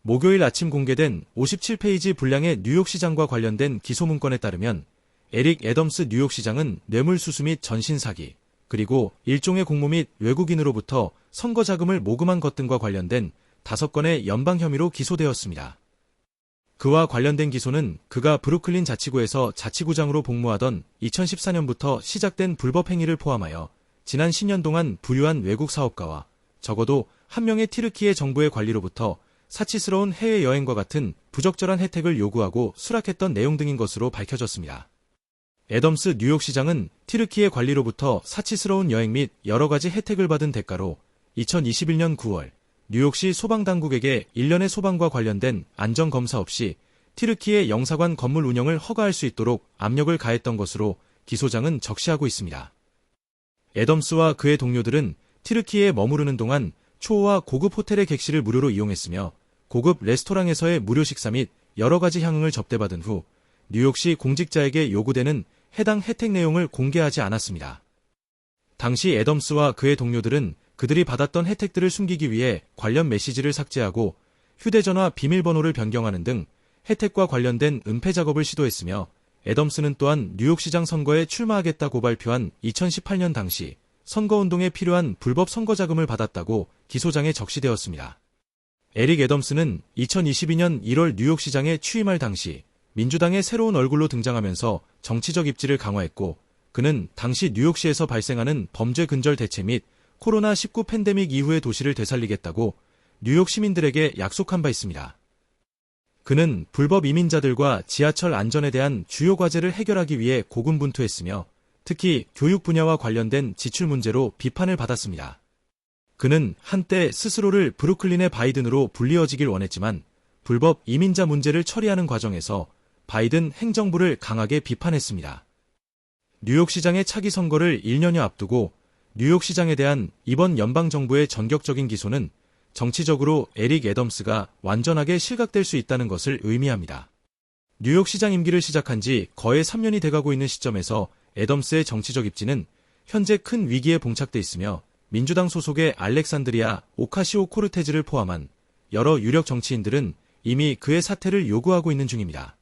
목요일 아침 공개된 57페이지 분량의 뉴욕시장과 관련된 기소문건에 따르면 에릭 애덤스 뉴욕시장은 뇌물수수 및 전신사기, 그리고 일종의 공모 및 외국인으로부터 선거자금을 모금한 것 등과 관련된 5건의 연방 혐의로 기소되었습니다. 그와 관련된 기소는 그가 브루클린 자치구에서 자치구장으로 복무하던 2014년부터 시작된 불법 행위를 포함하여 지난 10년 동안 부유한 외국 사업가와 적어도 한 명의 튀르키예 정부의 관리로부터 사치스러운 해외여행과 같은 부적절한 혜택을 요구하고 수락했던 내용 등인 것으로 밝혀졌습니다. 애덤스 뉴욕시장은 튀르키예 관리로부터 사치스러운 여행 및 여러 가지 혜택을 받은 대가로 2021년 9월 뉴욕시 소방당국에게 일련의 소방과 관련된 안전검사 없이 튀르키예 영사관 건물 운영을 허가할 수 있도록 압력을 가했던 것으로 기소장은 적시하고 있습니다. 애덤스와 그의 동료들은 튀르키예에 머무르는 동안 초호화 고급 호텔의 객실을 무료로 이용했으며 고급 레스토랑에서의 무료 식사 및 여러 가지 향응을 접대받은 후 뉴욕시 공직자에게 요구되는 해당 혜택 내용을 공개하지 않았습니다. 당시 애덤스와 그의 동료들은 그들이 받았던 혜택들을 숨기기 위해 관련 메시지를 삭제하고 휴대전화 비밀번호를 변경하는 등 혜택과 관련된 은폐 작업을 시도했으며 애덤스는 또한 뉴욕시장 선거에 출마하겠다고 발표한 2018년 당시 선거운동에 필요한 불법 선거자금을 받았다고 기소장에 적시되었습니다. 에릭 애덤스는 2022년 1월 뉴욕시장에 취임할 당시 민주당의 새로운 얼굴로 등장하면서 정치적 입지를 강화했고 그는 당시 뉴욕시에서 발생하는 범죄 근절 대체 및 코로나19 팬데믹 이후의 도시를 되살리겠다고 뉴욕 시민들에게 약속한 바 있습니다. 그는 불법 이민자들과 지하철 안전에 대한 주요 과제를 해결하기 위해 고군분투했으며 특히 교육 분야와 관련된 지출 문제로 비판을 받았습니다. 그는 한때 스스로를 브루클린의 바이든으로 불리어지길 원했지만 불법 이민자 문제를 처리하는 과정에서 바이든 행정부를 강하게 비판했습니다. 뉴욕시장의 차기 선거를 1년여 앞두고 뉴욕시장에 대한 이번 연방정부의 전격적인 기소는 정치적으로 에릭 애덤스가 완전하게 실각될 수 있다는 것을 의미합니다. 뉴욕시장 임기를 시작한 지 거의 3년이 돼가고 있는 시점에서 애덤스의 정치적 입지는 현재 큰 위기에 봉착돼 있으며 민주당 소속의 알렉산드리아 오카시오코르테즈를 포함한 여러 유력 정치인들은 이미 그의 사퇴를 요구하고 있는 중입니다.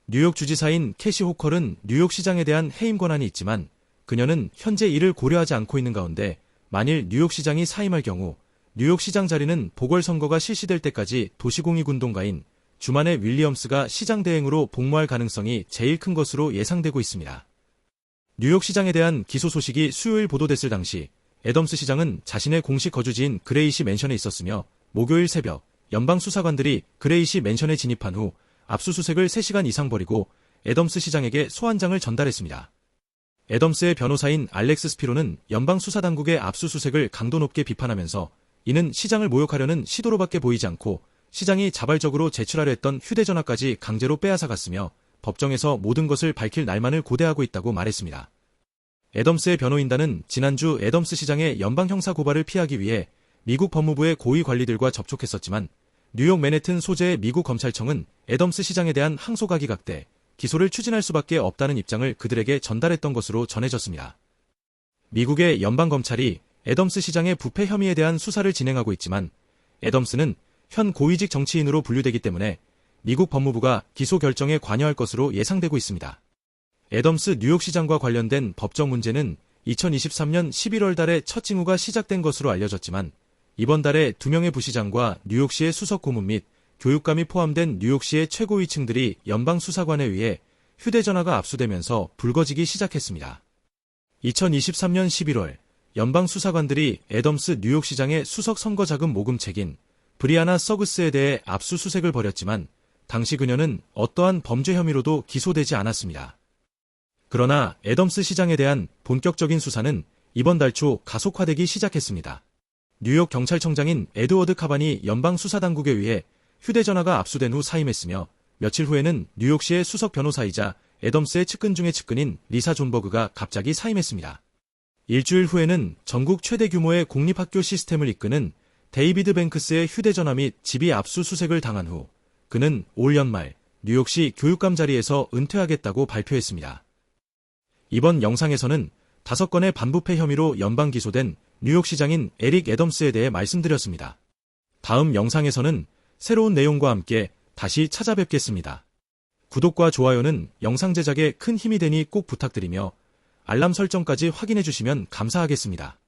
뉴욕 주지사인 캐시 호컬은 뉴욕시장에 대한 해임 권한이 있지만 그녀는 현재 이를 고려하지 않고 있는 가운데 만일 뉴욕시장이 사임할 경우 뉴욕시장 자리는 보궐선거가 실시될 때까지 도시공익운동가인 주만의 윌리엄스가 시장 대행으로 복무할 가능성이 제일 큰 것으로 예상되고 있습니다. 뉴욕시장에 대한 기소 소식이 수요일 보도됐을 당시 애덤스 시장은 자신의 공식 거주지인 그레이시 맨션에 있었으며 목요일 새벽 연방수사관들이 그레이시 맨션에 진입한 후 압수수색을 3시간 이상 벌이고 애덤스 시장에게 소환장을 전달했습니다. 애덤스의 변호사인 알렉스 스피로는 연방수사당국의 압수수색을 강도 높게 비판하면서 이는 시장을 모욕하려는 시도로밖에 보이지 않고 시장이 자발적으로 제출하려 했던 휴대전화까지 강제로 빼앗아갔으며 법정에서 모든 것을 밝힐 날만을 고대하고 있다고 말했습니다. 애덤스의 변호인단은 지난주 애덤스 시장의 연방형사 고발을 피하기 위해 미국 법무부의 고위 관리들과 접촉했었지만 뉴욕 맨해튼 소재의 미국 검찰청은 애덤스 시장에 대한 항소가 기각돼 기소를 추진할 수밖에 없다는 입장을 그들에게 전달했던 것으로 전해졌습니다. 미국의 연방검찰이 애덤스 시장의 부패 혐의에 대한 수사를 진행하고 있지만 애덤스는 현 고위직 정치인으로 분류되기 때문에 미국 법무부가 기소 결정에 관여할 것으로 예상되고 있습니다. 애덤스 뉴욕시장과 관련된 법적 문제는 2023년 11월 달에 첫 징후가 시작된 것으로 알려졌지만 이번 달에 2명의 부시장과 뉴욕시의 수석 고문 및 교육감이 포함된 뉴욕시의 최고위층들이 연방수사관에 의해 휴대전화가 압수되면서 불거지기 시작했습니다. 2023년 11월 연방수사관들이 애덤스 뉴욕시장의 수석 선거자금 모금책인 브리아나 서그스에 대해 압수수색을 벌였지만 당시 그녀는 어떠한 범죄 혐의로도 기소되지 않았습니다. 그러나 애덤스 시장에 대한 본격적인 수사는 이번 달 초 가속화되기 시작했습니다. 뉴욕 경찰청장인 에드워드 카반이 연방수사당국에 의해 휴대전화가 압수된 후 사임했으며 며칠 후에는 뉴욕시의 수석 변호사이자 애덤스의 측근 중의 측근인 리사 존버그가 갑자기 사임했습니다. 일주일 후에는 전국 최대 규모의 공립학교 시스템을 이끄는 데이비드 뱅크스의 휴대전화 및 집이 압수수색을 당한 후 그는 올 연말 뉴욕시 교육감 자리에서 은퇴하겠다고 발표했습니다. 이번 영상에서는 5건의 반부패 혐의로 연방 기소된 뉴욕시장인 에릭 애덤스에 대해 말씀드렸습니다. 다음 영상에서는 새로운 내용과 함께 다시 찾아뵙겠습니다. 구독과 좋아요는 영상 제작에 큰 힘이 되니 꼭 부탁드리며 알람 설정까지 확인해 주시면 감사하겠습니다.